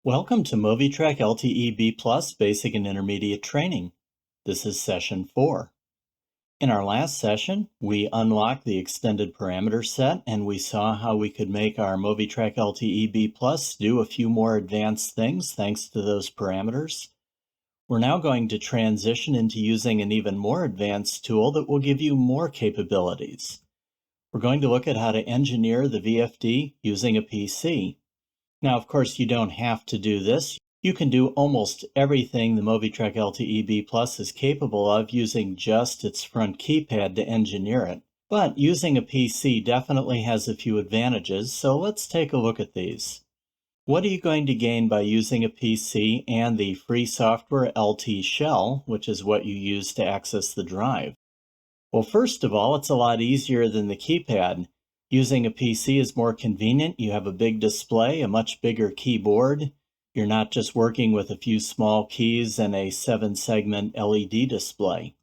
Welcome to MOVITRAC LTE-B Plus Basic and Intermediate Training. This is Session 4. In our last session, we unlocked the extended parameter set and we saw how we could make our MOVITRAC LTE-B Plus do a few more advanced things thanks to those parameters. We're now going to transition into using an even more advanced tool that will give you more capabilities. We're going to look at how to engineer the VFD using a PC. Now, of course, you don't have to do this. You can do almost everything the MOVITRAC LTE-B Plus is capable of using just its front keypad to engineer it. But using a PC definitely has a few advantages, so let's take a look at these. What are you going to gain by using a PC and the free software LT shell, which is what you use to access the drive? Well, first of all, it's a lot easier than the keypad. Using a PC is more convenient. You have a big display, a much bigger keyboard. You're not just working with a few small keys and a 7-segment LED display.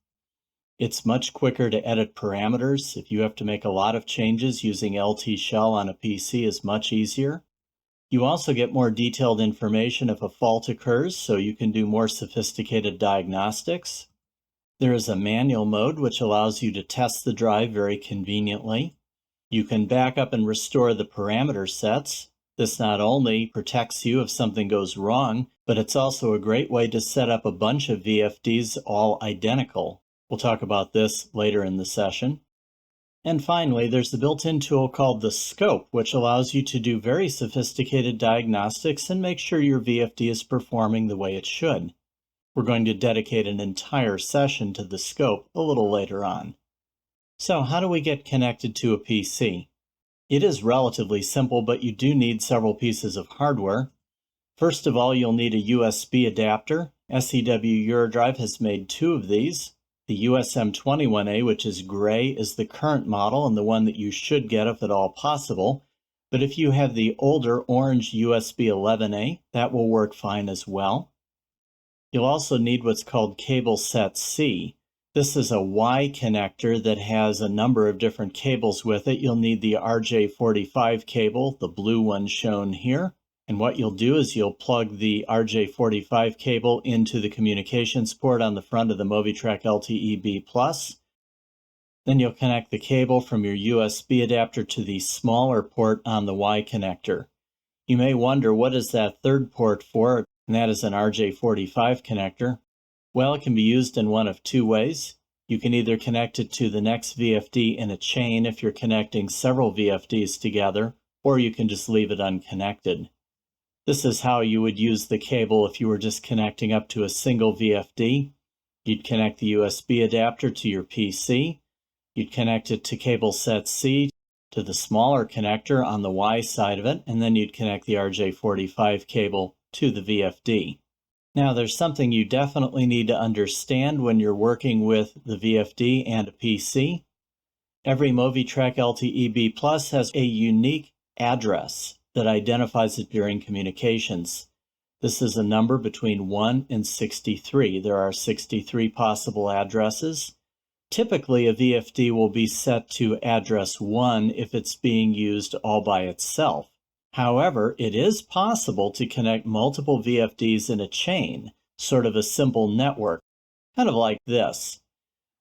It's much quicker to edit parameters. If you have to make a lot of changes, using LT shell on a PC is much easier. You also get more detailed information if a fault occurs, so you can do more sophisticated diagnostics. There is a manual mode which allows you to test the drive very conveniently. You can back up and restore the parameter sets. This not only protects you if something goes wrong, but it's also a great way to set up a bunch of VFDs all identical. We'll talk about this later in the session. And finally, there's the built-in tool called the scope, which allows you to do very sophisticated diagnostics and make sure your VFD is performing the way it should. We're going to dedicate an entire session to the scope a little later on. So how do we get connected to a PC? It is relatively simple, but you do need several pieces of hardware. First of all, you'll need a USB adapter. SEW-EURODRIVE has made 2 of these. The USM21A, which is gray, is the current model and the one that you should get if at all possible. But if you have the older orange USB 11A, that will work fine as well. You'll also need what's called cable set C. This is a Y connector that has a number of different cables with it. You'll need the RJ45 cable, the blue one shown here. And what you'll do is you'll plug the RJ45 cable into the communications port on the front of the MOVITRAC LTE-B Plus. Then you'll connect the cable from your USB adapter to the smaller port on the Y connector. You may wonder, what is that third port for? And that is an RJ45 connector. Well, it can be used in one of 2 ways. You can either connect it to the next VFD in a chain if you're connecting several VFDs together, or you can just leave it unconnected. This is how you would use the cable if you were just connecting up to a single VFD. You'd connect the USB adapter to your PC. You'd connect it to cable set C to the smaller connector on the Y side of it, and then you'd connect the RJ45 cable to the VFD. Now, there's something you definitely need to understand when you're working with the VFD and a PC. Every MOVITRAC LTE-B Plus has a unique address that identifies it during communications. This is a number between 1 and 63. There are 63 possible addresses. Typically, a VFD will be set to address 1 if it's being used all by itself. However, it is possible to connect multiple VFDs in a chain, sort of a simple network, kind of like this.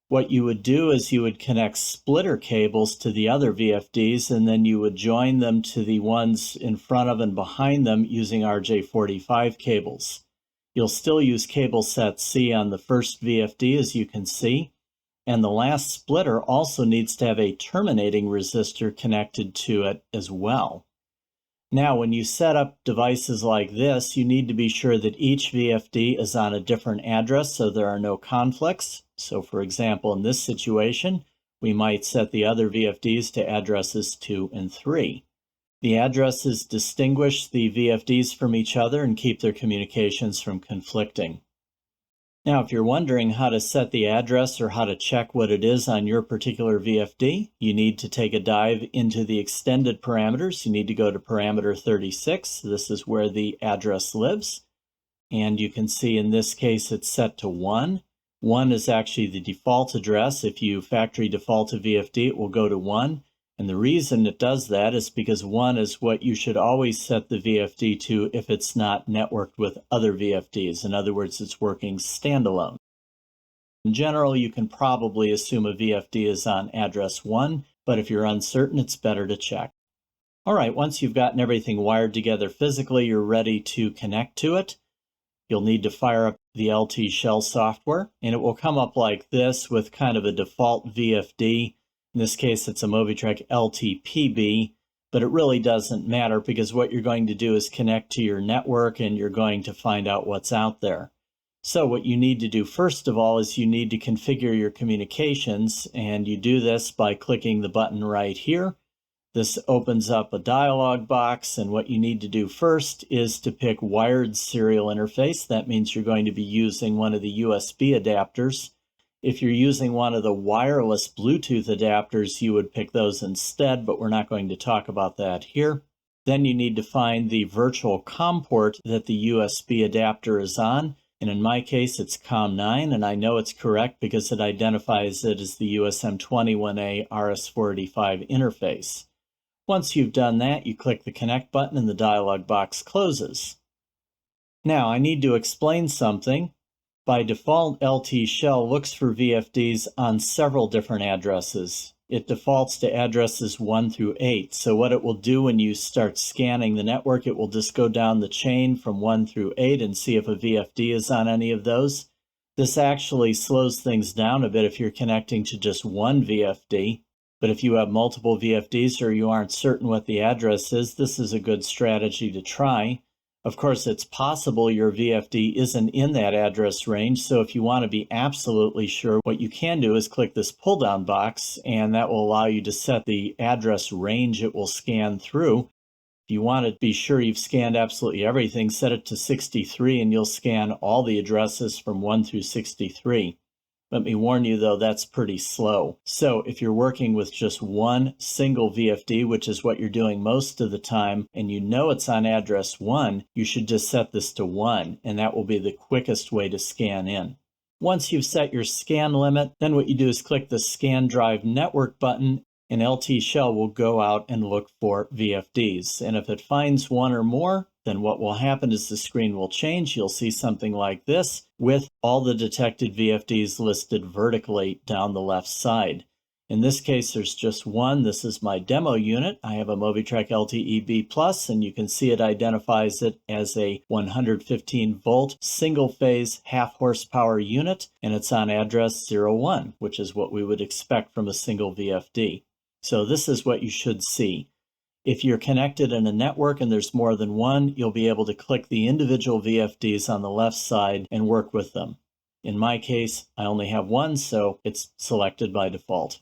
What you would do is you would connect splitter cables to the other VFDs, and then you would join them to the ones in front of and behind them using RJ45 cables. You'll still use cable set C on the first VFD, as you can see, and the last splitter also needs to have a terminating resistor connected to it as well. Now, when you set up devices like this, you need to be sure that each VFD is on a different address so there are no conflicts. So, for example, in this situation, we might set the other VFDs to addresses 2 and 3. The addresses distinguish the VFDs from each other and keep their communications from conflicting. Now, if you're wondering how to set the address or how to check what it is on your particular VFD, you need to take a dive into the extended parameters. You need to go to parameter 36. This is where the address lives. And you can see in this case it's set to 1. 1 is actually the default address. If you factory default a VFD, it will go to 1. And the reason it does that is because 1 is what you should always set the VFD to if it's not networked with other VFDs. In other words, it's working standalone. In general, you can probably assume a VFD is on address 1, but if you're uncertain, it's better to check. All right, once you've gotten everything wired together physically, you're ready to connect to it. You'll need to fire up the LT Shell software, and it will come up like this with kind of a default VFD. In this case, it's a MOVITRAC LTE-B, but it really doesn't matter because what you're going to do is connect to your network and you're going to find out what's out there. So what you need to do first of all is you need to configure your communications, and you do this by clicking the button right here. This opens up a dialog box, and what you need to do first is to pick wired serial interface. That means you're going to be using one of the USB adapters. If you're using one of the wireless Bluetooth adapters, you would pick those instead, but we're not going to talk about that here. Then you need to find the virtual COM port that the USB adapter is on. And in my case, it's COM9, and I know it's correct because it identifies it as the USM21A RS485 interface. Once you've done that, you click the Connect button and the dialog box closes. Now, I need to explain something. By default, LT Shell looks for VFDs on several different addresses. It defaults to addresses 1 through 8. So what it will do when you start scanning the network, it will just go down the chain from 1 through 8 and see if a VFD is on any of those. This actually slows things down a bit if you're connecting to just one VFD. But if you have multiple VFDs or you aren't certain what the address is, this is a good strategy to try. Of course, it's possible your VFD isn't in that address range, so if you want to be absolutely sure, what you can do is click this pull-down box, and that will allow you to set the address range it will scan through. If you want to be sure you've scanned absolutely everything, set it to 63, and you'll scan all the addresses from 1 through 63. Let me warn you, though, that's pretty slow. So if you're working with just one single VFD, which is what you're doing most of the time, and you know it's on address 1, you should just set this to 1, and that will be the quickest way to scan in. Once you've set your scan limit, then what you do is click the Scan Drive Network button, and LT Shell will go out and look for VFDs. And if it finds one or more, then what will happen is the screen will change. You'll see something like this with all the detected VFDs listed vertically down the left side. In this case, there's just one. This is my demo unit. I have a MOVITRAC LTE-B+, and you can see it identifies it as a 115-volt single-phase half-horsepower unit, and it's on address 01, which is what we would expect from a single VFD. So this is what you should see. If you're connected in a network and there's more than one, you'll be able to click the individual VFDs on the left side and work with them. In my case, I only have one, so it's selected by default.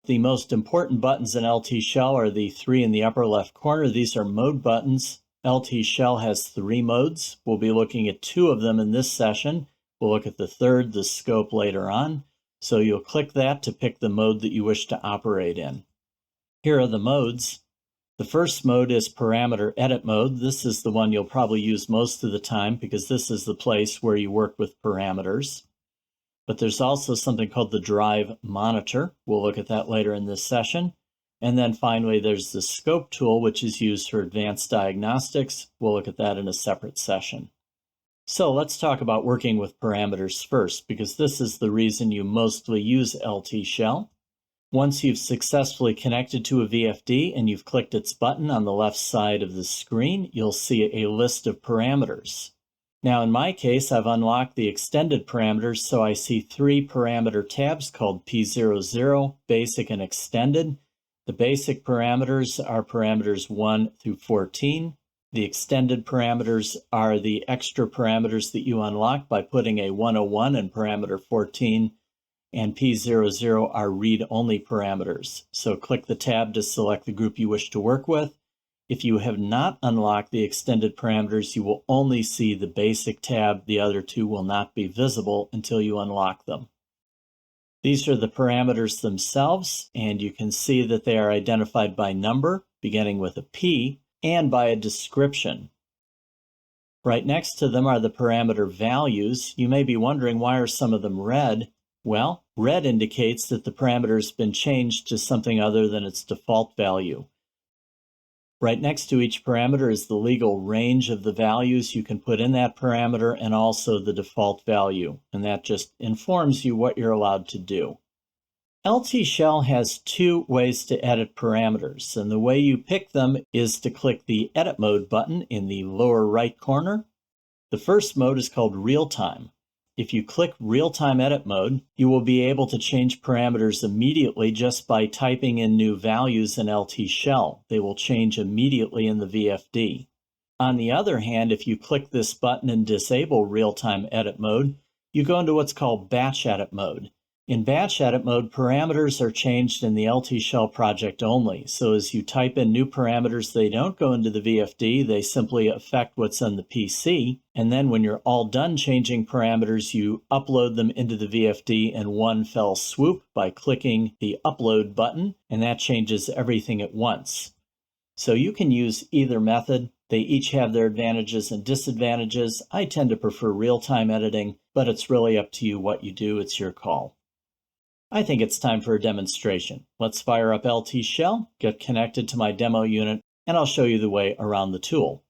The most important buttons in LT Shell are the 3 in the upper left corner. These are mode buttons. LT Shell has 3 modes. We'll be looking at 2 of them in this session. We'll look at the third, the scope, later on. So you'll click that to pick the mode that you wish to operate in. Here are the modes. The first mode is parameter edit mode. This is the one you'll probably use most of the time because this is the place where you work with parameters. But there's also something called the drive monitor. We'll look at that later in this session. And then finally, there's the scope tool, which is used for advanced diagnostics. We'll look at that in a separate session. So let's talk about working with parameters first, because this is the reason you mostly use LT Shell. Once you've successfully connected to a VFD and you've clicked its button on the left side of the screen, you'll see a list of parameters. Now in my case, I've unlocked the extended parameters, so I see 3 parameter tabs called P00, Basic, and Extended. The basic parameters are parameters 1 through 14. The extended parameters are the extra parameters that you unlock by putting a 101 in parameter 14, and P00 are read-only parameters. So click the tab to select the group you wish to work with. If you have not unlocked the extended parameters, you will only see the basic tab. The other 2 will not be visible until you unlock them. These are the parameters themselves, and you can see that they are identified by number, beginning with a P, and by a description. Right next to them are the parameter values. You may be wondering, why are some of them red? Well, red indicates that the parameter has been changed to something other than its default value. Right next to each parameter is the legal range of the values you can put in that parameter and also the default value, and that just informs you what you're allowed to do. LT Shell has two ways to edit parameters, and the way you pick them is to click the Edit Mode button in the lower right corner. The first mode is called Real Time. If you click Real-Time Edit Mode, you will be able to change parameters immediately just by typing in new values in LT Shell. They will change immediately in the VFD. On the other hand, if you click this button and disable Real-Time Edit Mode, you go into what's called Batch Edit Mode. In Batch Edit Mode, parameters are changed in the LT Shell project only. So as you type in new parameters, they don't go into the VFD, they simply affect what's on the PC. And then when you're all done changing parameters, you upload them into the VFD in one fell swoop by clicking the Upload button, and that changes everything at once. So you can use either method. They each have their advantages and disadvantages. I tend to prefer real-time editing, but it's really up to you what you do. It's your call. I think it's time for a demonstration. Let's fire up LT Shell, get connected to my demo unit, and I'll show you the way around the tool.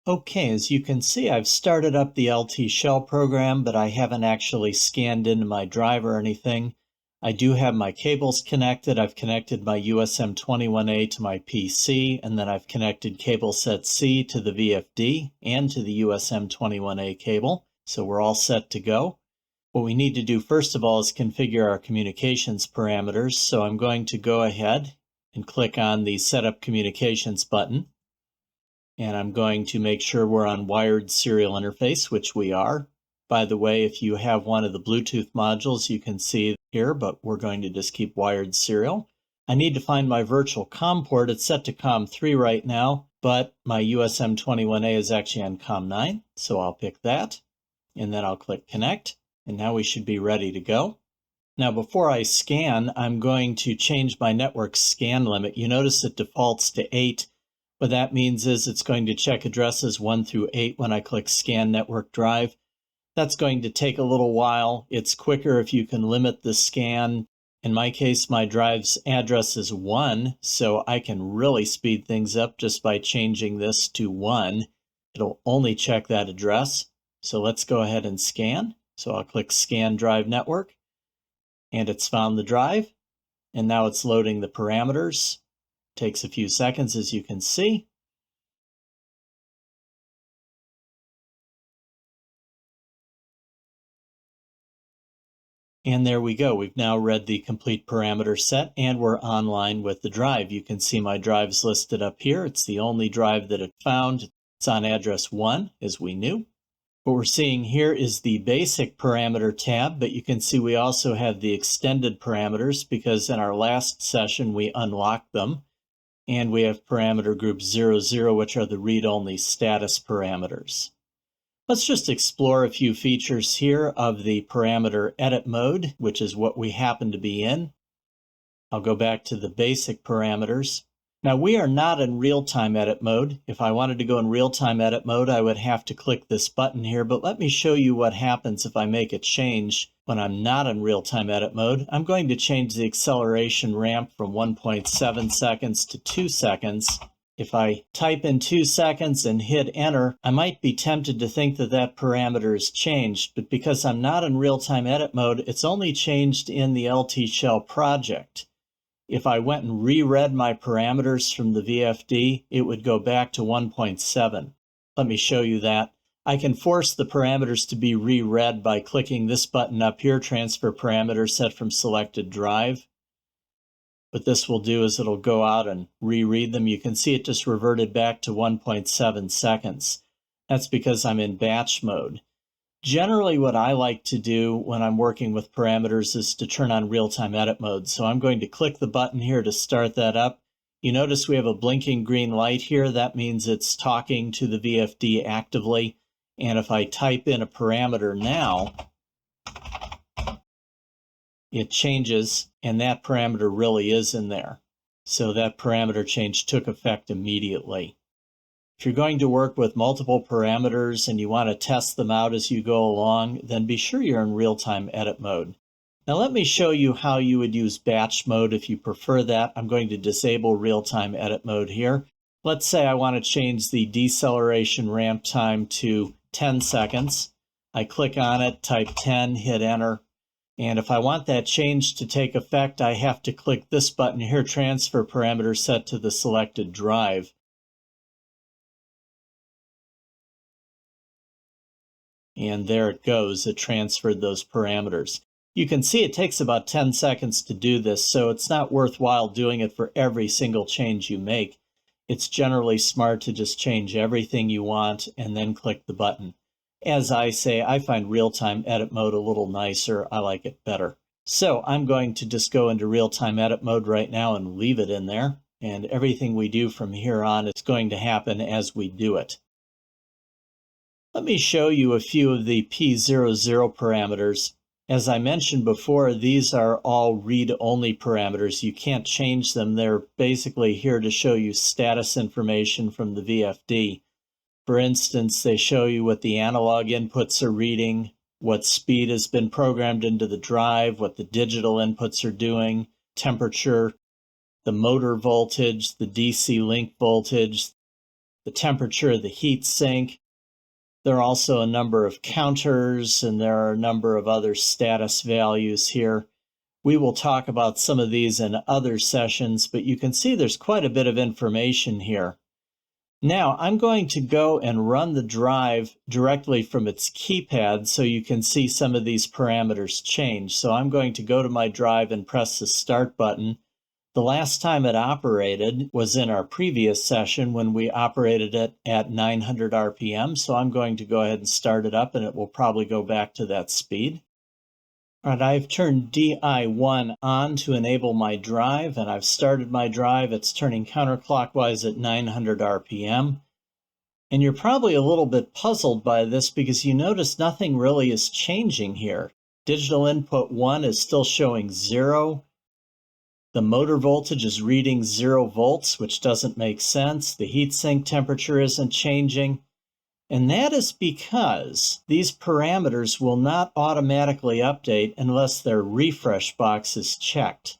Okay, as you can see, I've started up the LT Shell program, but I haven't actually scanned into my drive or anything. I do have my cables connected. I've connected my USM21A to my PC, and then I've connected cable set C to the VFD and to the USM21A cable, so we're all set to go. What we need to do first of all is configure our communications parameters. So I'm going to go ahead and click on the Setup Communications button. And I'm going to make sure we're on wired serial interface, which we are. By the way, if you have one of the Bluetooth modules, you can see here, but we're going to just keep wired serial. I need to find my virtual COM port. It's set to COM3 right now, but my USM21A is actually on COM9, so I'll pick that. And then I'll click Connect. And now we should be ready to go. Now before I scan, I'm going to change my network scan limit. You notice it defaults to 8. What that means is it's going to check addresses 1 through 8 when I click Scan Network Drive. That's going to take a little while. It's quicker if you can limit the scan. In my case, my drive's address is 1, so I can really speed things up just by changing this to 1. It'll only check that address. So let's go ahead and scan. So I'll click Scan Drive Network, and it's found the drive, and now it's loading the parameters. Takes a few seconds, as you can see. And there we go. We've now read the complete parameter set, and we're online with the drive. You can see my drives listed up here. It's the only drive that it found. It's on address 1, as we knew. What we're seeing here is the basic parameter tab, but you can see we also have the extended parameters because in our last session we unlocked them. And we have parameter group 00, which are the read-only status parameters. Let's just explore a few features here of the parameter edit mode, which is what we happen to be in. I'll go back to the basic parameters. Now we are not in real-time edit mode. If I wanted to go in real-time edit mode, I would have to click this button here, but let me show you what happens if I make a change when I'm not in real-time edit mode. I'm going to change the acceleration ramp from 1.7 seconds to 2 seconds. If I type in 2 seconds and hit enter, I might be tempted to think that that parameter is changed, but because I'm not in real-time edit mode, it's only changed in the LT Shell project. If I went and reread my parameters from the VFD, it would go back to 1.7. Let me show you that. I can force the parameters to be reread by clicking this button up here, Transfer Parameter Set from Selected Drive. What this will do is it'll go out and reread them. You can see it just reverted back to 1.7 seconds. That's because I'm in batch mode. Generally, what I like to do when I'm working with parameters is to turn on real-time edit mode. So I'm going to click the button here to start that up. You notice we have a blinking green light here. That means it's talking to the VFD actively. And if I type in a parameter now, it changes, and that parameter really is in there. So that parameter change took effect immediately. If you're going to work with multiple parameters and you want to test them out as you go along, then be sure you're in real-time edit mode. Now let me show you how you would use batch mode if you prefer that. I'm going to disable real-time edit mode here. Let's say I want to change the deceleration ramp time to 10 seconds. I click on it, type 10, hit enter. And if I want that change to take effect, I have to click this button here, transfer parameter set to the selected drive. And there it goes, it transferred those parameters. You can see it takes about 10 seconds to do this, so it's not worthwhile doing it for every single change you make. It's generally smart to just change everything you want and then click the button. As I say, I find real-time edit mode a little nicer. I like it better. So I'm going to just go into real-time edit mode right now and leave it in there. And everything we do from here on is going to happen as we do it. Let me show you a few of the P00 parameters. As I mentioned before, these are all read-only parameters. You can't change them. They're basically here to show you status information from the VFD. For instance, they show you what the analog inputs are reading, what speed has been programmed into the drive, what the digital inputs are doing, temperature, the motor voltage, the DC link voltage, the temperature of the heat sink. There are also a number of counters, and there are a number of other status values here. We will talk about some of these in other sessions, but you can see there's quite a bit of information here. Now, I'm going to go and run the drive directly from its keypad so you can see some of these parameters change. So I'm going to go to my drive and press the Start button. The last time it operated was in our previous session when we operated it at 900 RPM. So I'm going to go ahead and start it up, and it will probably go back to that speed. All right, I've turned DI1 on to enable my drive, and I've started my drive. It's turning counterclockwise at 900 RPM. And you're probably a little bit puzzled by this because you notice nothing really is changing here. Digital input 1 is still showing 0. The motor voltage is reading 0 volts, which doesn't make sense. The heatsink temperature isn't changing. And that is because these parameters will not automatically update unless their refresh box is checked.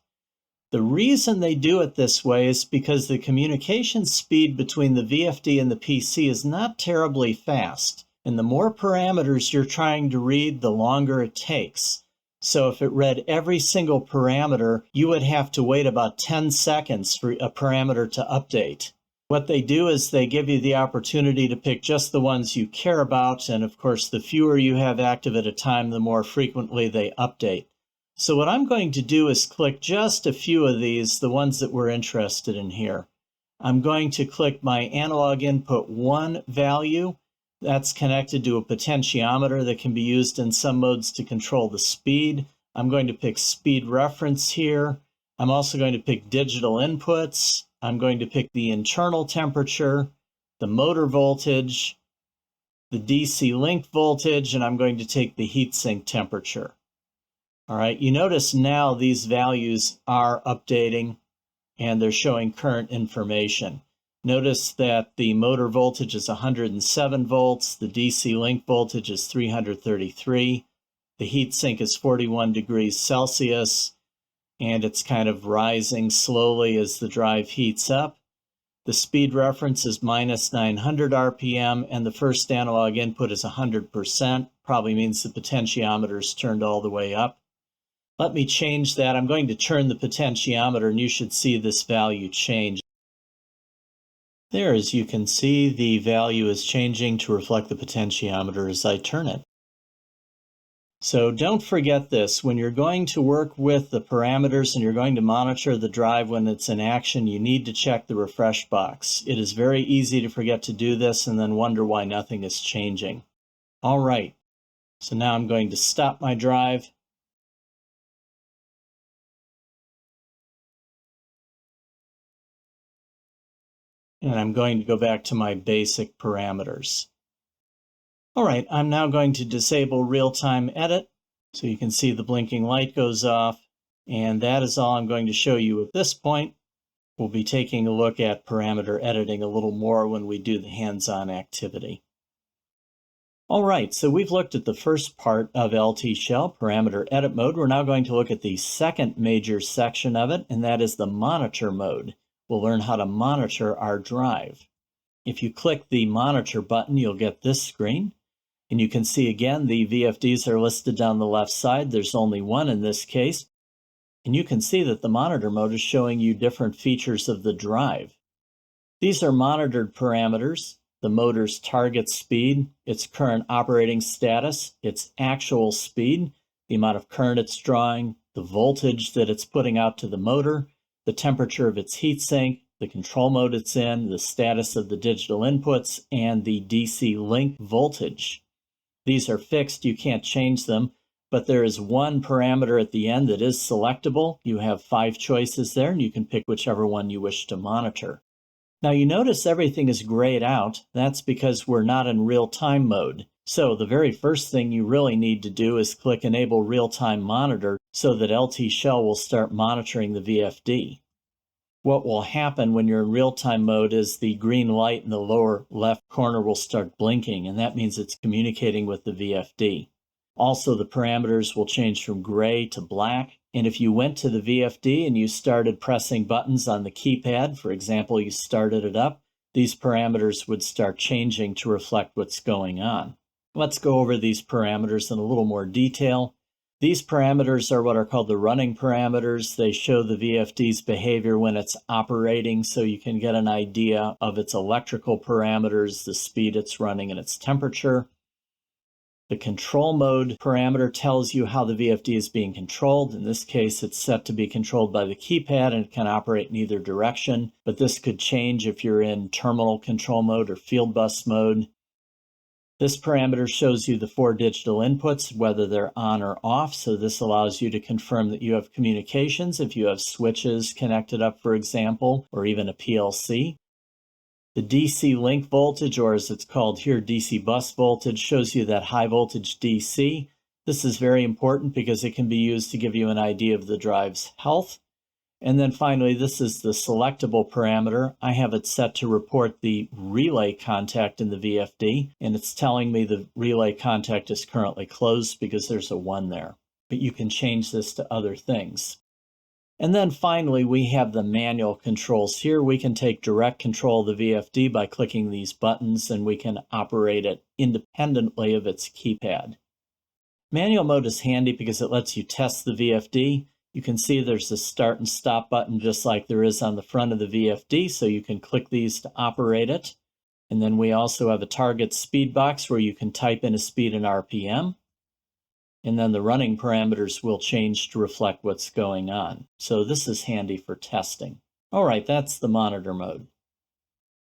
The reason they do it this way is because the communication speed between the VFD and the PC is not terribly fast. And the more parameters you're trying to read, the longer it takes. So if it read every single parameter, you would have to wait about 10 seconds for a parameter to update. What they do is they give you the opportunity to pick just the ones you care about, and of course the fewer you have active at a time, the more frequently they update. So what I'm going to do is click just a few of these, the ones that we're interested in here. I'm going to click my analog input 1 value. That's connected to a potentiometer that can be used in some modes to control the speed. I'm going to pick speed reference here. I'm also going to pick digital inputs. I'm going to pick the internal temperature, the motor voltage, the DC link voltage, and I'm going to take the heatsink temperature. All right, you notice now these values are updating and they're showing current information. Notice that the motor voltage is 107 volts, the DC link voltage is 333, the heatsink is 41 degrees Celsius, and it's kind of rising slowly as the drive heats up. The speed reference is minus 900 RPM, and the first analog input is 100%. Probably means the potentiometer is turned all the way up. Let me change that. I'm going to turn the potentiometer, and you should see this value change. There, as you can see, the value is changing to reflect the potentiometer as I turn it. So don't forget this. When you're going to work with the parameters and you're going to monitor the drive when it's in action, you need to check the refresh box. It is very easy to forget to do this and then wonder why nothing is changing. All right, so now I'm going to stop my drive. And I'm going to go back to my basic parameters. All right, I'm now going to disable real-time edit. So you can see the blinking light goes off. And that is all I'm going to show you at this point. We'll be taking a look at parameter editing a little more when we do the hands-on activity. All right, so we've looked at the first part of LT Shell, parameter edit mode. We're now going to look at the second major section of it, and that is the monitor mode. We'll learn how to monitor our drive. If you click the monitor button, you'll get this screen. And you can see again, the VFDs are listed down the left side. There's only one in this case. And you can see that the monitor mode is showing you different features of the drive. These are monitored parameters: the motor's target speed, its current operating status, its actual speed, the amount of current it's drawing, the voltage that it's putting out to the motor, the temperature of its heatsink, the control mode it's in, the status of the digital inputs, and the DC link voltage. These are fixed, you can't change them, but there is one parameter at the end that is selectable. You have 5 choices there, and you can pick whichever one you wish to monitor. Now you notice everything is grayed out. That's because we're not in real-time mode. So the very first thing you really need to do is click Enable Real-Time Monitor so that LT Shell will start monitoring the VFD. What will happen when you're in real-time mode is the green light in the lower left corner will start blinking, and that means it's communicating with the VFD. Also, the parameters will change from gray to black, and if you went to the VFD and you started pressing buttons on the keypad, for example, you started it up, these parameters would start changing to reflect what's going on. Let's go over these parameters in a little more detail. These parameters are what are called the running parameters. They show the VFD's behavior when it's operating, so you can get an idea of its electrical parameters, the speed it's running, and its temperature. The control mode parameter tells you how the VFD is being controlled. In this case, it's set to be controlled by the keypad and it can operate in either direction, but this could change if you're in terminal control mode or field bus mode. This parameter shows you the 4 digital inputs, whether they're on or off, so this allows you to confirm that you have communications if you have switches connected up, for example, or even a PLC. The DC link voltage, or as it's called here, DC bus voltage, shows you that high voltage DC. This is very important because it can be used to give you an idea of the drive's health. And then finally, this is the selectable parameter. I have it set to report the relay contact in the VFD, and it's telling me the relay contact is currently closed because there's a 1 there. But you can change this to other things. And then finally, we have the manual controls here. We can take direct control of the VFD by clicking these buttons, and we can operate it independently of its keypad. Manual mode is handy because it lets you test the VFD. You can see there's a start and stop button just like there is on the front of the VFD, so you can click these to operate it. And then we also have a target speed box where you can type in a speed in RPM. And then the running parameters will change to reflect what's going on. So this is handy for testing. All right, that's the monitor mode.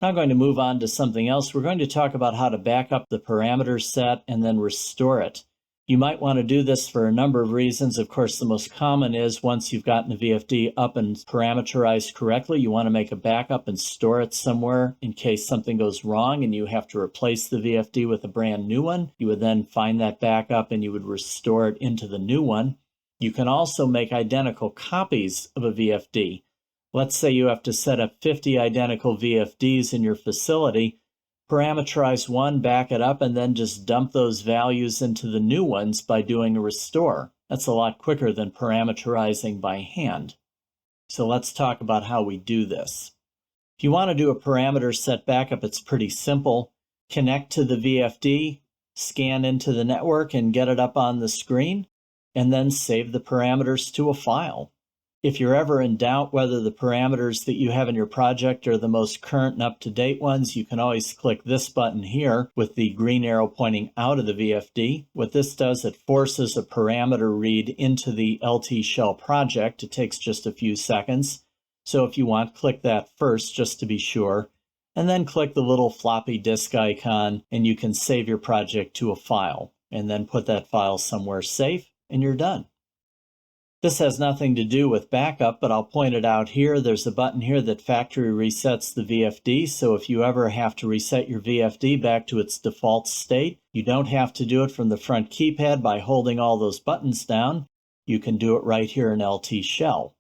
Now I'm going to move on to something else. We're going to talk about how to back up the parameter set and then restore it. You might want to do this for a number of reasons. Of course, the most common is once you've gotten the VFD up and parameterized correctly, you want to make a backup and store it somewhere in case something goes wrong and you have to replace the VFD with a brand new one. You would then find that backup and you would restore it into the new one. You can also make identical copies of a VFD. Let's say you have to set up 50 identical VFDs in your facility. Parameterize one, back it up, and then just dump those values into the new ones by doing a restore. That's a lot quicker than parameterizing by hand. So let's talk about how we do this. If you want to do a parameter set backup, it's pretty simple. Connect to the VFD, scan into the network, and get it up on the screen, and then save the parameters to a file. If you're ever in doubt whether the parameters that you have in your project are the most current and up-to-date ones, you can always click this button here with the green arrow pointing out of the VFD. What this does, it forces a parameter read into the LT Shell project. It takes just a few seconds. So if you want, click that first just to be sure, and then click the little floppy disk icon, and you can save your project to a file, and then put that file somewhere safe, and you're done. This has nothing to do with backup, but I'll point it out here. There's a button here that factory resets the VFD, so if you ever have to reset your VFD back to its default state, you don't have to do it from the front keypad by holding all those buttons down. You can do it right here in LT Shell.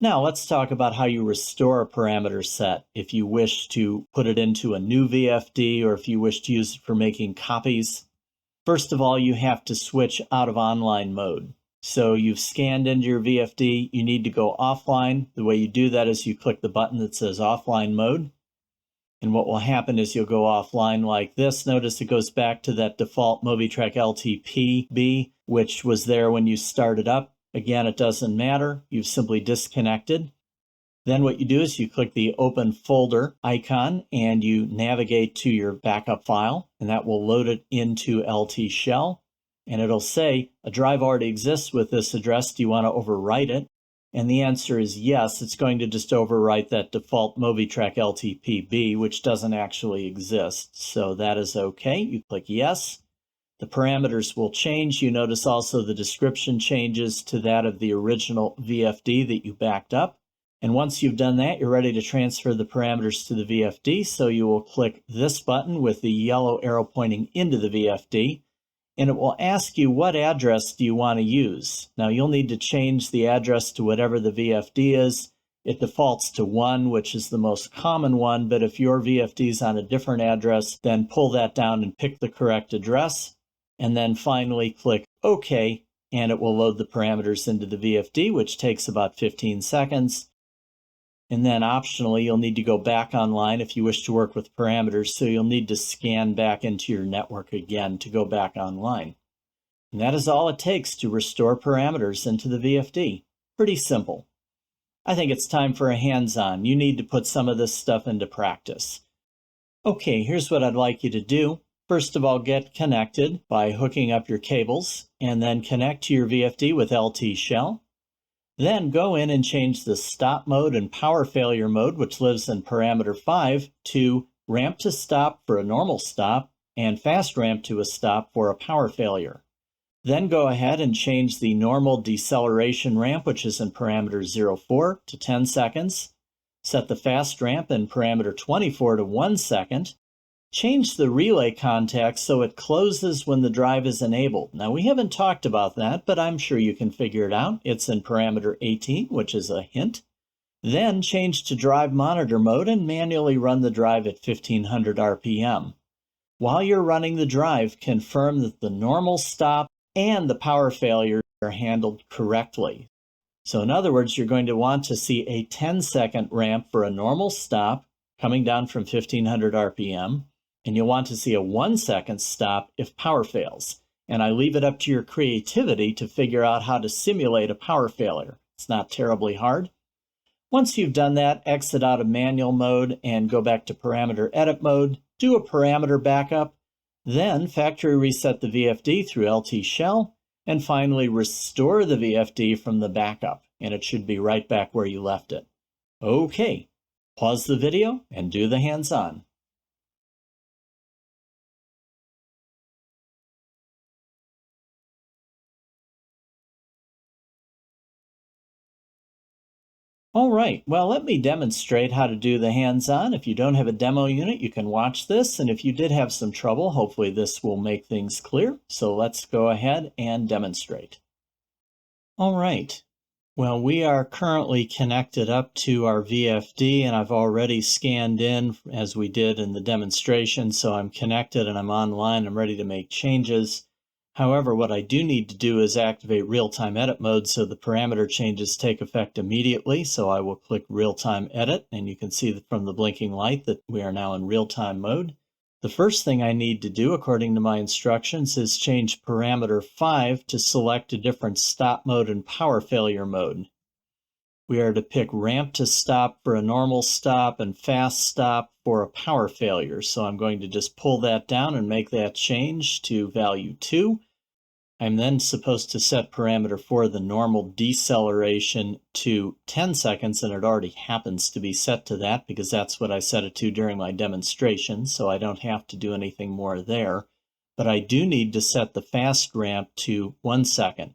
Now let's talk about how you restore a parameter set if you wish to put it into a new VFD or if you wish to use it for making copies. First of all, you have to switch out of online mode. So you've scanned into your VFD, you need to go offline. The way you do that is you click the button that says offline mode. And what will happen is you'll go offline like this. Notice it goes back to that default MOVITRAC LTE-B, which was there when you started up. Again, it doesn't matter. You've simply disconnected. Then what you do is you click the open folder icon and you navigate to your backup file, and that will load it into LT Shell. And it'll say, a drive already exists with this address. Do you want to overwrite it? And the answer is yes. It's going to just overwrite that default MOVITRAC LTE-B, which doesn't actually exist. So that is okay. You click yes. The parameters will change. You notice also the description changes to that of the original VFD that you backed up. And once you've done that, you're ready to transfer the parameters to the VFD. So you will click this button with the yellow arrow pointing into the VFD. And it will ask you what address do you want to use. Now you'll need to change the address to whatever the VFD is. It defaults to 1, which is the most common one, but if your VFD is on a different address, then pull that down and pick the correct address. And then finally click OK, and it will load the parameters into the VFD, which takes about 15 seconds. And then optionally, you'll need to go back online if you wish to work with parameters, so you'll need to scan back into your network again to go back online. And that is all it takes to restore parameters into the VFD. Pretty simple. I think it's time for a hands-on. You need to put some of this stuff into practice. Okay, here's what I'd like you to do. First of all, get connected by hooking up your cables, and then connect to your VFD with LT Shell. Then go in and change the stop mode and power failure mode, which lives in parameter 5, to ramp to stop for a normal stop and fast ramp to a stop for a power failure. Then go ahead and change the normal deceleration ramp, which is in parameter 04, to 10 seconds. Set the fast ramp in parameter 24 to 1 second. Change the relay contact so it closes when the drive is enabled. Now, we haven't talked about that, but I'm sure you can figure it out. It's in parameter 18, which is a hint. Then change to drive monitor mode and manually run the drive at 1500 RPM. While you're running the drive, confirm that the normal stop and the power failure are handled correctly. So in other words, you're going to want to see a 10-second ramp for a normal stop coming down from 1500 RPM. And you'll want to see a 1-second stop if power fails. And I leave it up to your creativity to figure out how to simulate a power failure. It's not terribly hard. Once you've done that, exit out of manual mode and go back to parameter edit mode, do a parameter backup, then factory reset the VFD through LT Shell, and finally restore the VFD from the backup, and it should be right back where you left it. Okay, pause the video and do the hands-on. All right, well, let me demonstrate how to do the hands-on. If you don't have a demo unit, you can watch this, and if you did have some trouble, hopefully this will make things clear. So let's go ahead and demonstrate. All right, well, we are currently connected up to our VFD, and I've already scanned in as we did in the demonstration, so I'm connected and I'm online. I'm ready to make changes. However, what I do need to do is activate real-time edit mode so the parameter changes take effect immediately. So I will click real-time edit, and you can see from the blinking light that we are now in real-time mode. The first thing I need to do, according to my instructions, is change parameter 5 to select a different stop mode and power failure mode. We are to pick ramp to stop for a normal stop and fast stop for a power failure. So I'm going to just pull that down and make that change to value 2. I'm then supposed to set parameter for the normal deceleration to 10 seconds, and it already happens to be set to that because that's what I set it to during my demonstration, so I don't have to do anything more there. But I do need to set the fast ramp to 1 second.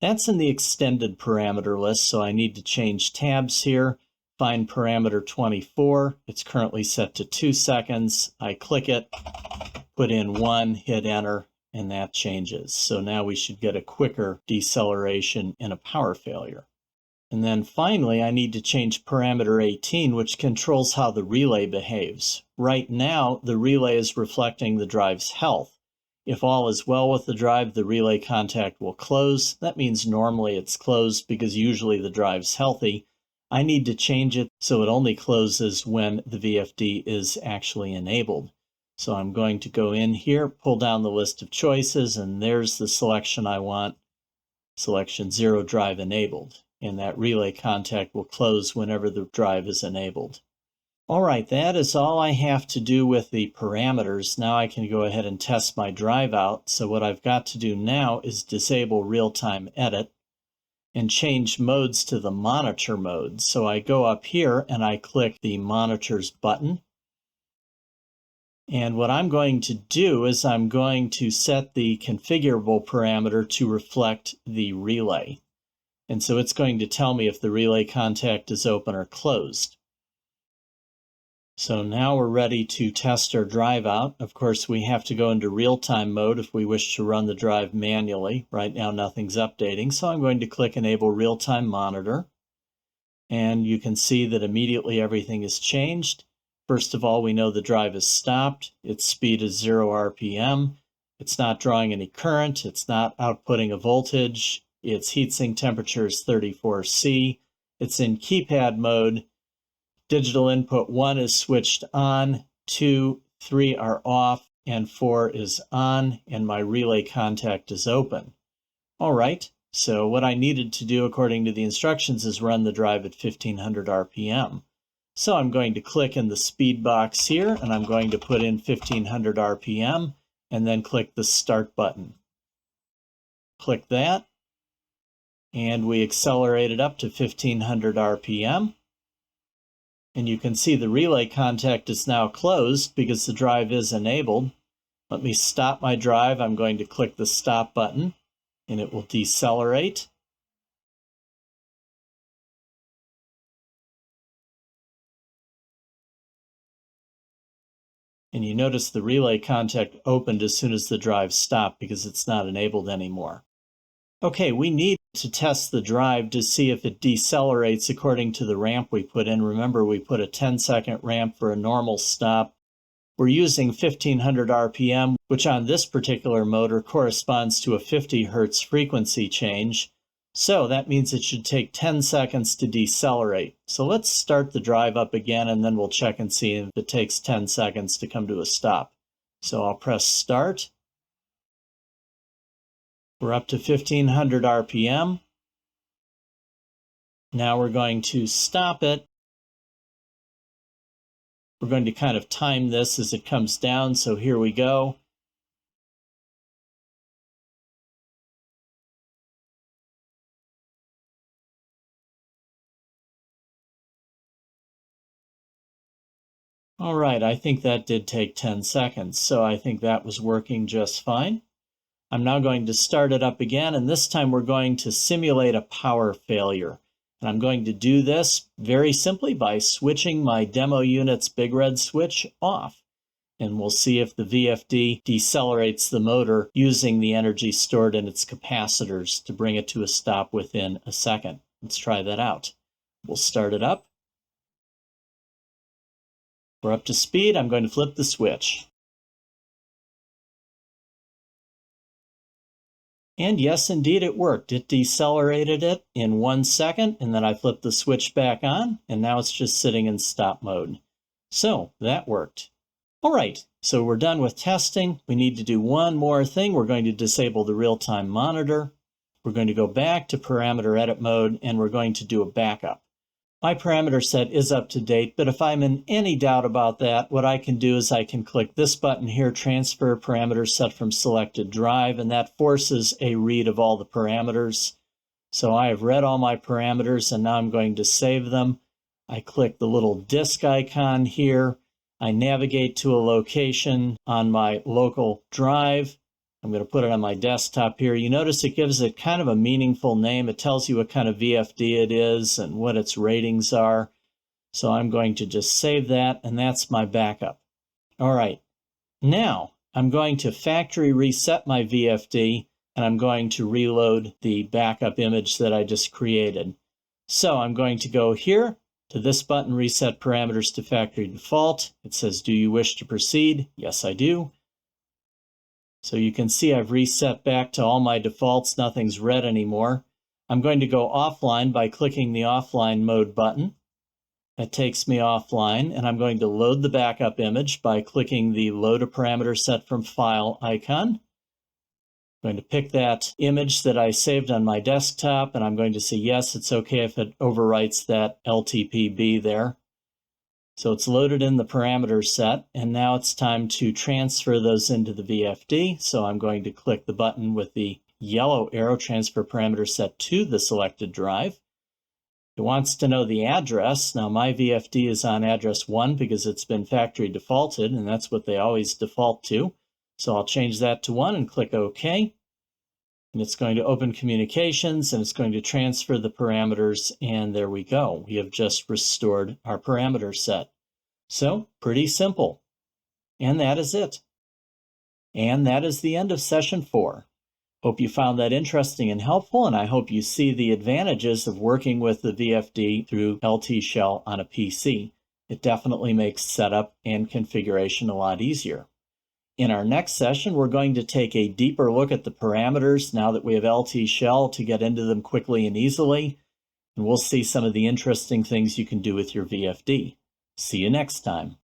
That's in the extended parameter list, so I need to change tabs here. Find parameter 24. It's currently set to 2 seconds. I click it, put in 1, hit enter, and that changes. So now we should get a quicker deceleration in a power failure. And then finally, I need to change parameter 18, which controls how the relay behaves. Right now, the relay is reflecting the drive's health. If all is well with the drive, the relay contact will close. That means normally it's closed because usually the drive's healthy. I need to change it so it only closes when the VFD is actually enabled. So I'm going to go in here, pull down the list of choices, and there's the selection I want, selection 0 drive enabled. And that relay contact will close whenever the drive is enabled. All right, that is all I have to do with the parameters. Now I can go ahead and test my drive out. So what I've got to do now is disable real-time edit and change modes to the monitor mode. So I go up here and I click the monitors button. And what I'm going to do is I'm going to set the configurable parameter to reflect the relay. And so it's going to tell me if the relay contact is open or closed. So now we're ready to test our drive out. Of course, we have to go into real-time mode if we wish to run the drive manually. Right now, nothing's updating, so I'm going to click Enable Real-Time Monitor. And you can see that immediately everything is changed. First of all, we know the drive is stopped. Its speed is 0 RPM. It's not drawing any current. It's not outputting a voltage. Its heatsink temperature is 34°C. It's in keypad mode. Digital input 1 is switched on, 2, 3 are off, and 4 is on, and my relay contact is open. All right, so what I needed to do according to the instructions is run the drive at 1500 RPM. So I'm going to click in the speed box here, and I'm going to put in 1500 RPM, and then click the Start button. Click that. And we accelerate it up to 1500 RPM. And you can see the relay contact is now closed because the drive is enabled. Let me stop my drive. I'm going to click the Stop button, and it will decelerate. And you notice the relay contact opened as soon as the drive stopped because it's not enabled anymore. Okay, we need to test the drive to see if it decelerates according to the ramp we put in. Remember, we put a 10-second ramp for a normal stop. We're using 1500 RPM, which on this particular motor corresponds to a 50 Hz frequency change. So that means it should take 10 seconds to decelerate. So let's start the drive up again, and then we'll check and see if it takes 10 seconds to come to a stop. So I'll press Start. We're up to 1500 RPM. Now we're going to stop it. We're going to kind of time this as it comes down, so here we go. All right, I think that did take 10 seconds, so I think that was working just fine. I'm now going to start it up again, and this time we're going to simulate a power failure. And I'm going to do this very simply by switching my demo unit's big red switch off. And we'll see if the VFD decelerates the motor using the energy stored in its capacitors to bring it to a stop within a second. Let's try that out. We'll start it up. We're up to speed. I'm going to flip the switch. And yes, indeed, it worked. It decelerated it in 1 second, and then I flipped the switch back on, and now it's just sitting in stop mode. So that worked. All right, so we're done with testing. We need to do one more thing. We're going to disable the real-time monitor. We're going to go back to parameter edit mode, and we're going to do a backup. My parameter set is up to date, but if I'm in any doubt about that, what I can do is I can click this button here, Transfer Parameter Set from Selected Drive, and that forces a read of all the parameters. So I have read all my parameters, and now I'm going to save them. I click the little disk icon here. I navigate to a location on my local drive. I'm going to put it on my desktop here. You notice it gives it kind of a meaningful name. It tells you what kind of VFD it is and what its ratings are. So I'm going to just save that, and that's my backup. All right. Now I'm going to factory reset my VFD, and I'm going to reload the backup image that I just created. So I'm going to go here to this button, Reset Parameters to Factory Default. It says, do you wish to proceed? Yes, I do. So you can see I've reset back to all my defaults. Nothing's red anymore. I'm going to go offline by clicking the Offline Mode button. That takes me offline, and I'm going to load the backup image by clicking the Load a Parameter Set from File icon. I'm going to pick that image that I saved on my desktop, and I'm going to say yes, it's okay if it overwrites that LTE-B there. So it's loaded in the parameter set, and now it's time to transfer those into the VFD. So I'm going to click the button with the yellow arrow, Transfer Parameter Set to the selected drive. It wants to know the address. Now my VFD is on address 1 because it's been factory defaulted, and that's what they always default to. So I'll change that to 1 and click OK. And it's going to open communications, and it's going to transfer the parameters, and there we go. We have just restored our parameter set. So pretty simple. And that is it. And that is the end of session 4. Hope you found that interesting and helpful, and I hope you see the advantages of working with the VFD through LT Shell on a PC. It definitely makes setup and configuration a lot easier. In our next session, we're going to take a deeper look at the parameters now that we have LT Shell to get into them quickly and easily, and we'll see some of the interesting things you can do with your VFD. See you next time.